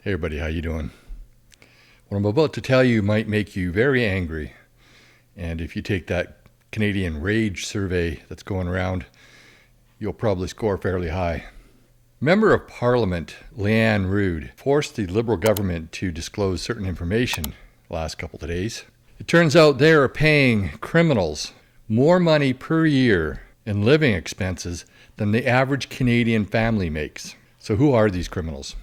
Hey everybody, how you doing? What I'm about to tell you might make you very angry, and if you take that Canadian Rage survey that's going around, you'll probably score fairly high. Member of Parliament Leanne Rood forced the Liberal government to disclose certain information the last couple of days. It turns out they are paying criminals more money per year in living expenses than the average Canadian family makes. So who are these criminals?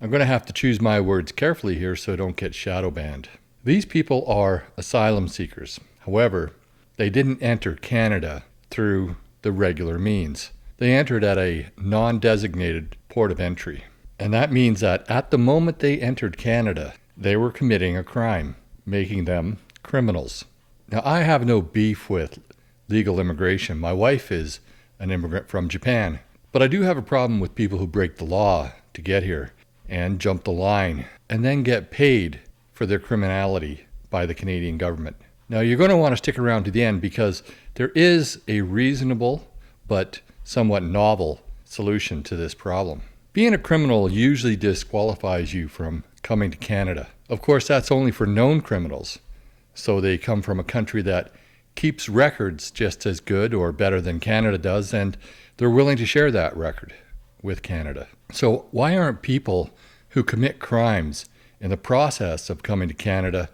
I'm going to have to choose my words carefully here so I don't get shadow banned. These people are asylum seekers. However, they didn't enter Canada through the regular means. They entered at a non-designated port of entry. And that means that at the moment they entered Canada, they were committing a crime, making them criminals. Now, I have no beef with legal immigration. My wife is an immigrant from Japan. But I do have a problem with people who break the law to get here and jump the line, and then get paid for their criminality by the Canadian government. Now, you're going to want to stick around to the end because there is a reasonable but somewhat novel solution to this problem. Being a criminal usually disqualifies you from coming to Canada. Of course, that's only for known criminals. So they come from a country that keeps records just as good or better than Canada does, and they're willing to share that record with Canada. So why aren't people who commit crimes in the process of coming to Canada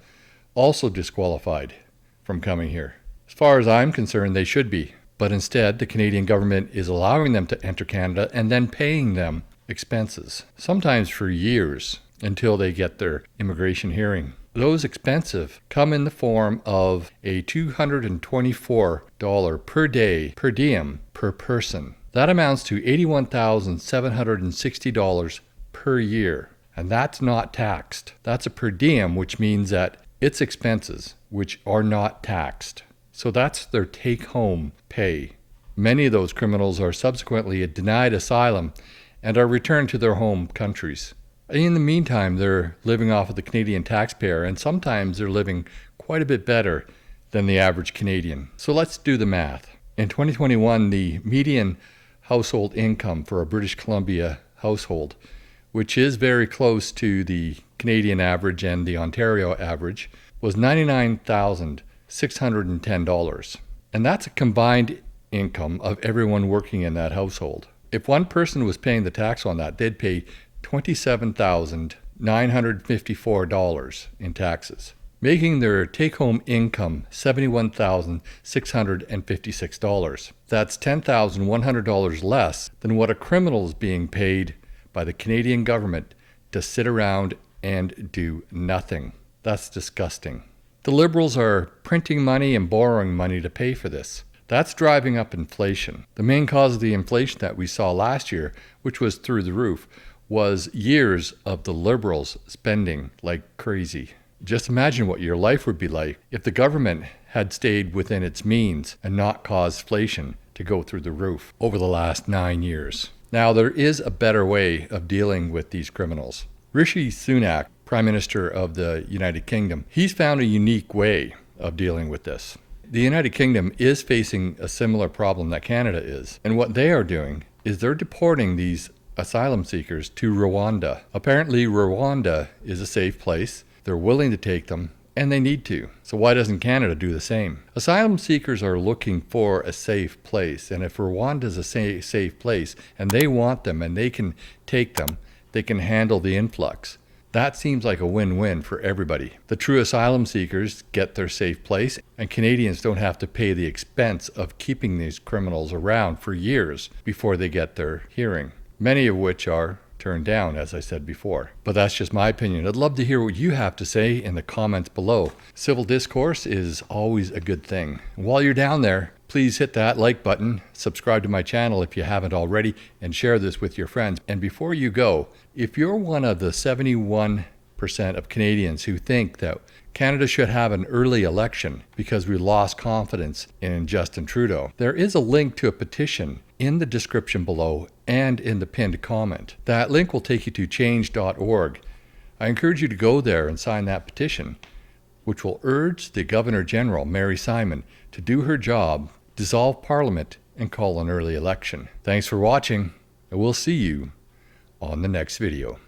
also disqualified from coming here? As far as I'm concerned, they should be. But instead, the Canadian government is allowing them to enter Canada and then paying them expenses, sometimes for years, until they get their immigration hearing. Those expenses come in the form of a $224 per day per diem per person. That amounts to $81,760 per year, and that's not taxed. That's a per diem, which means that it's expenses which are not taxed. So that's their take-home pay. Many of those criminals are subsequently denied asylum and are returned to their home countries. In the meantime, they're living off of the Canadian taxpayer, and sometimes they're living quite a bit better than the average Canadian. So let's do the math. In 2021, the median household income for a British Columbia household, which is very close to the Canadian average and the Ontario average, was $99,610. And that's a combined income of everyone working in that household. If one person was paying the tax on that, they'd pay $27,954 in taxes, making their take-home income $71,656. That's $10,100 less than what a criminal is being paid by the Canadian government to sit around and do nothing. That's disgusting. The Liberals are printing money and borrowing money to pay for this. That's driving up inflation. The main cause of the inflation that we saw last year, which was through the roof, was years of the Liberals spending like crazy. Just imagine what your life would be like if the government had stayed within its means and not caused inflation to go through the roof over the last 9 years. Now, there is a better way of dealing with these criminals. Rishi Sunak, Prime Minister of the United Kingdom, he's found a unique way of dealing with this. The United Kingdom is facing a similar problem that Canada is, and what they are doing is they're deporting these asylum seekers to Rwanda. Apparently, Rwanda is a safe place. They're willing to take them, and they need to. So why doesn't Canada do the same? Asylum seekers are looking for a safe place, and if Rwanda is a safe place, and they want them, and they can take them, they can handle the influx. That seems like a win-win for everybody. The true asylum seekers get their safe place, and Canadians don't have to pay the expense of keeping these criminals around for years before they get their hearing, many of which are turned down, as I said before. But that's just my opinion. I'd love to hear what you have to say in the comments below. Civil discourse is always a good thing. And while you're down there, please hit that like button, subscribe to my channel if you haven't already, and share this with your friends. And before you go, if you're one of the 71% of Canadians who think that Canada should have an early election because we lost confidence in Justin Trudeau, there is a link to a petition in the description below and in the pinned comment. That link will take you to change.org. I encourage you to go there and sign that petition, which will urge the Governor General, Mary Simon, to do her job, dissolve Parliament, and call an early election. Thanks for watching, and we'll see you on the next video.